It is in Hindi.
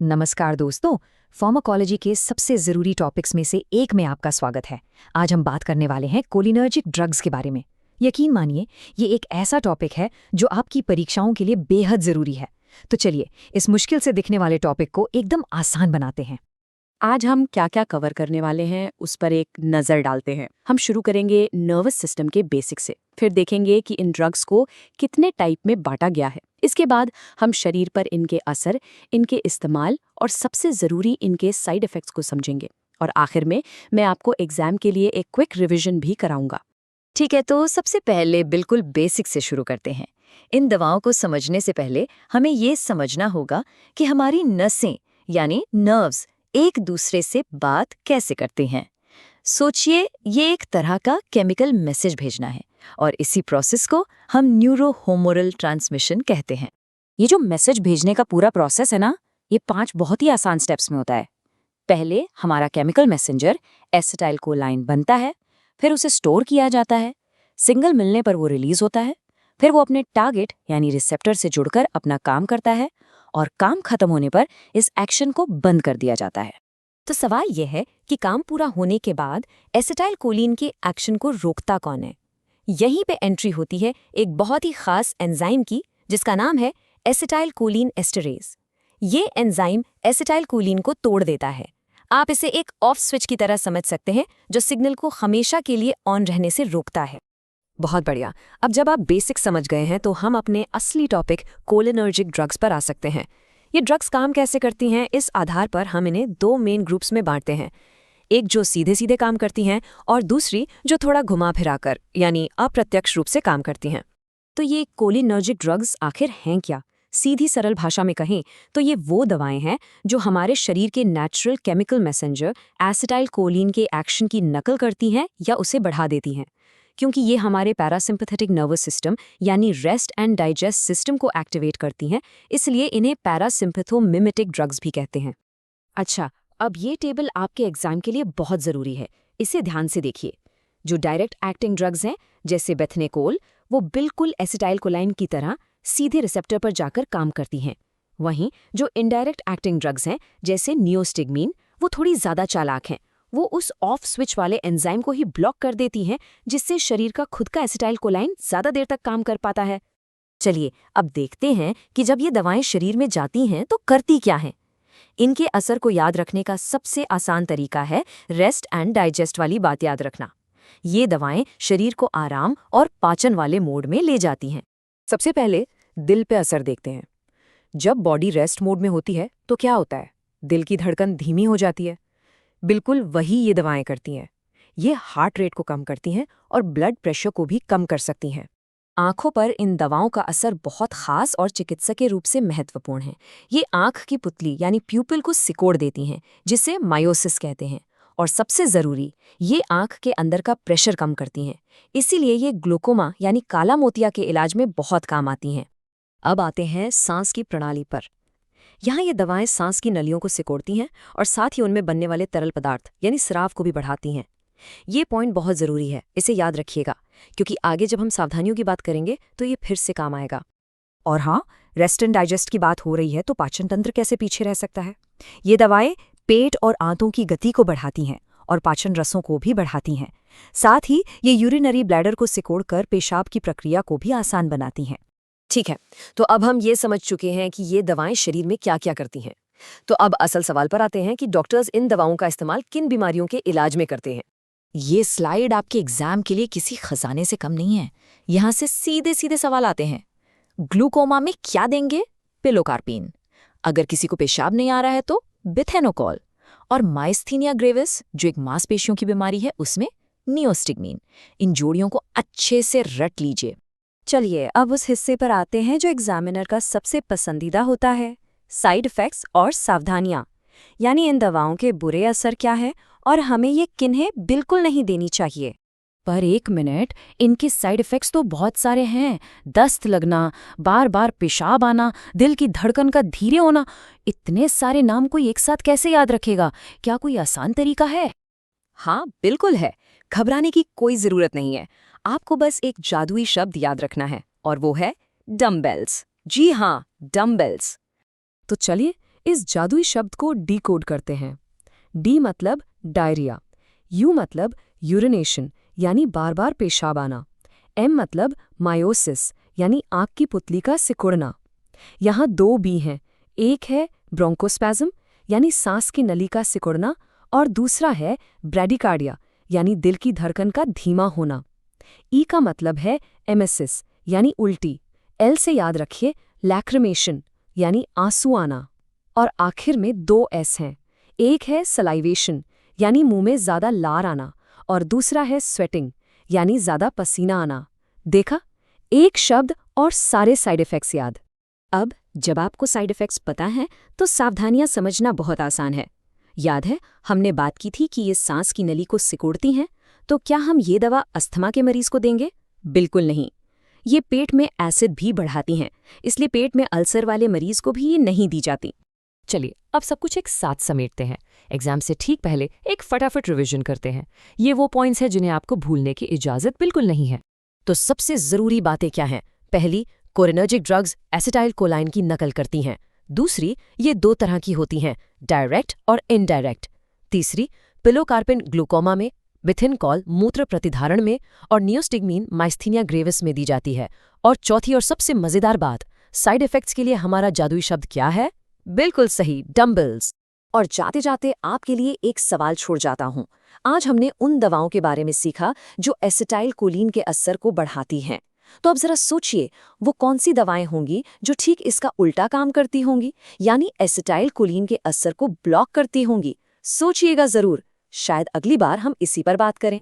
नमस्कार दोस्तों, फार्माकोलॉजी के सबसे ज़रूरी टॉपिक्स में से एक में आपका स्वागत है। आज हम बात करने वाले हैं कोलिनर्जिक ड्रग्स के बारे में। यकीन मानिए, ये एक ऐसा टॉपिक है जो आपकी परीक्षाओं के लिए बेहद ज़रूरी है। तो चलिए, इस मुश्किल से दिखने वाले टॉपिक को एकदम आसान बनाते हैं। आज हम क्या क्या कवर करने वाले हैं उस पर एक नज़र डालते हैं। हम शुरू करेंगे नर्वस सिस्टम के बेसिक से, फिर देखेंगे कि इन ड्रग्स को कितने टाइप में बांटा गया है। इसके बाद हम शरीर पर इनके असर, इनके इस्तेमाल और सबसे ज़रूरी इनके साइड इफ़ेक्ट्स को समझेंगे। और आखिर में मैं आपको एग्जाम के लिए एक क्विक रिवीजन भी कराऊंगा। ठीक है, तो सबसे पहले बिल्कुल बेसिक से शुरू करते हैं। इन दवाओं को समझने से पहले हमें ये समझना होगा कि हमारी नसें यानी नर्व्स एक दूसरे से बात कैसे करते हैं। सोचिए, ये एक तरह का केमिकल मैसेज भेजना है और इसी प्रोसेस को हम न्यूरोहोमोरल ट्रांसमिशन कहते हैं। ये जो मैसेज भेजने का पूरा प्रोसेस है ना, ये 5 बहुत ही आसान स्टेप्स में होता है। पहले हमारा केमिकल मैसेंजर एसिटाइल कोलाइन बनता है, फिर उसे स्टोर किया जाता है, सिग्नल मिलने पर वो रिलीज होता है, फिर वो अपने टारगेट यानी रिसेप्टर से जुड़कर अपना काम करता है और काम खत्म होने पर इस एक्शन को बंद कर दिया जाता है। तो सवाल यह है कि काम पूरा होने के बाद एसिटाइल कोलिन के एक्शन को रोकता कौन है? यहीं पे एंट्री होती है एक बहुत ही खास एंजाइम की, जिसका नाम है एसिटाइल कोलिन एस्टरेज। ये एंजाइम एसिटाइल कोलिन को तोड़ देता है। आप इसे एक ऑफ स्विच की तरह समझ सकते हैं, जो सिग्नल को हमेशा के लिए ऑन रहने से रोकता है। बहुत बढ़िया। अब जब आप बेसिक समझ गए हैं तो हम अपने असली टॉपिक कोलिनर्जिक ड्रग्स पर आ सकते हैं। ये ड्रग्स काम कैसे करती हैं, इस आधार पर हम इन्हें 2 मेन ग्रुप्स में बांटते हैं। एक जो सीधे सीधे काम करती हैं और दूसरी जो थोड़ा घुमा फिराकर यानी अप्रत्यक्ष रूप से काम करती हैं। तो ये कोलिनर्जिक ड्रग्स आखिर हैं क्या? सीधी सरल भाषा में कहें तो ये वो दवाएं हैं जो हमारे शरीर के natural chemical messenger acetyl choline के एक्शन की नकल करती हैं या उसे बढ़ा देती हैं। क्योंकि ये हमारे पैरासिम्पैथेटिक नर्वस सिस्टम यानी रेस्ट एंड डाइजेस्ट सिस्टम को एक्टिवेट करती हैं, इसलिए इन्हें पैरासिम्पैथोमिमेटिक ड्रग्स भी कहते हैं। अच्छा, अब ये टेबल आपके एग्जाम के लिए बहुत ज़रूरी है। इसे ध्यान से देखिए। जो डायरेक्ट एक्टिंग ड्रग्स हैं जैसे बेथनेकोल, वो बिल्कुल एसिटाइल कोलाइन की तरह सीधे रिसेप्टर पर जाकर काम करती हैं। वहीं जो इनडायरेक्ट एक्टिंग ड्रग्स हैं जैसे नियोस्टिग्मीन, वो थोड़ी ज़्यादा चालाक हैं। वो उस ऑफ स्विच वाले एंजाइम को ही ब्लॉक कर देती हैं, जिससे शरीर का खुद का एसिटाइल कोलाइन ज़्यादा देर तक काम कर पाता है। चलिए, अब देखते हैं कि जब ये दवाएं शरीर में जाती हैं तो करती क्या हैं। इनके असर को याद रखने का सबसे आसान तरीका है रेस्ट एंड डाइजेस्ट वाली बात याद रखना। ये दवाएं शरीर को आराम और पाचन वाले मोड में ले जाती हैं। सबसे पहले दिल पे असर देखते हैं। जब बॉडी रेस्ट मोड में होती है तो क्या होता है? दिल की धड़कन धीमी हो जाती है। बिल्कुल वही ये दवाएं करती हैं। ये हार्ट रेट को कम करती हैं और ब्लड प्रेशर को भी कम कर सकती हैं। आंखों पर इन दवाओं का असर बहुत खास और चिकित्सकीय रूप से महत्वपूर्ण है। ये आंख की पुतली यानी प्यूपिल को सिकोड़ देती हैं, जिसे मायोसिस कहते हैं। और सबसे ज़रूरी, ये आंख के अंदर का प्रेशर कम करती हैं। इसीलिए ये ग्लूकोमा यानी काला मोतिया के इलाज में बहुत काम आती हैं। अब आते हैं सांस की प्रणाली पर। यहाँ ये दवाएं सांस की नलियों को सिकोड़ती हैं और साथ ही उनमें बनने वाले तरल पदार्थ यानी स्राव को भी बढ़ाती हैं। ये पॉइंट बहुत ज़रूरी है, इसे याद रखिएगा, क्योंकि आगे जब हम सावधानियों की बात करेंगे तो ये फिर से काम आएगा। और हाँ, रेस्ट एंड डाइजेस्ट की बात हो रही है तो पाचन तंत्र कैसे पीछे रह सकता है। ये दवाएं पेट और आंतों की गति को बढ़ाती हैं और पाचन रसों को भी बढ़ाती हैं। साथ ही ये यूरिनरी ब्लैडर को सिकोड़कर पेशाब की प्रक्रिया को भी आसान बनाती हैं। ठीक है, तो अब हम ये समझ चुके हैं कि ये दवाएं शरीर में क्या क्या करती हैं। तो अब असल सवाल पर आते हैं कि डॉक्टर्स इन दवाओं का इस्तेमाल किन बीमारियों के इलाज में करते हैं। ये स्लाइड आपके एग्जाम के लिए किसी खजाने से कम नहीं है। यहाँ से सीधे सीधे सवाल आते हैं। ग्लूकोमा में क्या देंगे? पिलोकार्पिन। अगर किसी को पेशाब नहीं आ रहा है तो बिथेनोकॉल। और माइस्थीनिया ग्रेविस, जो एक मांसपेशियों की बीमारी है, उसमें नियोस्टिग्मीन। इन जोड़ियों को अच्छे से रट लीजिए। चलिए, अब उस हिस्से पर आते हैं जो एग्जामिनर का सबसे पसंदीदा होता है, साइड इफ़ेक्ट्स और सावधानियाँ। यानी इन दवाओं के बुरे असर क्या है और हमें ये किन्हें बिल्कुल नहीं देनी चाहिए। पर एक मिनट, इनके साइड इफ़ेक्ट्स तो बहुत सारे हैं। दस्त लगना, बार बार पेशाब आना, दिल की धड़कन का धीरे होना। इतने सारे नाम कोई एक साथ कैसे याद रखेगा? क्या कोई आसान तरीका है? हाँ, बिल्कुल है। घबराने की कोई ज़रूरत नहीं है। आपको बस एक जादुई शब्द याद रखना है और वो है डम्बेल्स। जी हाँ, डम्बेल्स। तो चलिए इस जादुई शब्द को डिकोड करते हैं। डी मतलब डायरिया, यू मतलब यूरिनेशन यानी बार बार पेशाब आना, एम मतलब मायोसिस यानी आँख की पुतली का सिकुड़ना। यहाँ 2 बी हैं, एक है ब्रोंकोस्पैज्म यानी सांस की नली का सिकुड़ना और दूसरा है ब्रैडिकार्डिया यानी दिल की धड़कन का धीमा होना। ई का मतलब है एमेसिस यानी उल्टी, एल से याद रखिए लैक्रिमेशन यानी आंसू आना, और आखिर में 2 एस हैं, एक है सलाइवेशन यानी मुंह में ज़्यादा लार आना और दूसरा है स्वेटिंग यानी ज़्यादा पसीना आना। देखा, एक शब्द और सारे साइड इफ़ेक्ट्स याद। अब जब आपको साइड इफ़ेक्ट्स पता हैं तो सावधानियां समझना बहुत आसान है। याद है हमने बात की थी कि ये सांस की नली को सिकोड़ती हैं, तो क्या हम ये दवा अस्थमा के मरीज को देंगे? बिल्कुल नहीं। ये पेट में एसिड भी बढ़ाती हैं, इसलिए पेट में अल्सर वाले मरीज को भी ये नहीं दी जाती। चलिए अब सब कुछ एक साथ समेटते हैं। एग्जाम से ठीक पहले एक फटाफट रिवीजन करते हैं। ये वो पॉइंट्स हैं जिन्हें आपको भूलने की इजाज़त बिल्कुल नहीं है। तो सबसे ज़रूरी बातें क्या हैं? पहली, कोलिनर्जिक ड्रग्स एसिटाइल कोलाइन की नकल करती हैं। दूसरी, ये 2 तरह की होती हैं, डायरेक्ट और इनडायरेक्ट। तीसरी, पिलोकार्पिन ग्लूकोमा में, बिथिनकॉल मूत्र प्रतिधारण में और नियोस्टिग्मीन माइस्थीनिया ग्रेविस में दी जाती है। और चौथी और सबसे मज़ेदार बात, साइड इफ़ेक्ट्स के लिए हमारा जादुई शब्द क्या है? बिल्कुल सही, डम्बल्स। और जाते जाते आपके लिए एक सवाल छोड़ जाता हूँ। आज हमने उन दवाओं के बारे में सीखा जो एसिटाइल कोलीन के असर को बढ़ाती हैं। तो अब जरा सोचिए, वो कौन सी दवाएं होंगी जो ठीक इसका उल्टा काम करती होंगी, यानी एसिटाइल कोलीन के असर को ब्लॉक करती होंगी। सोचिएगा ज़रूर, शायद अगली बार हम इसी पर बात करें।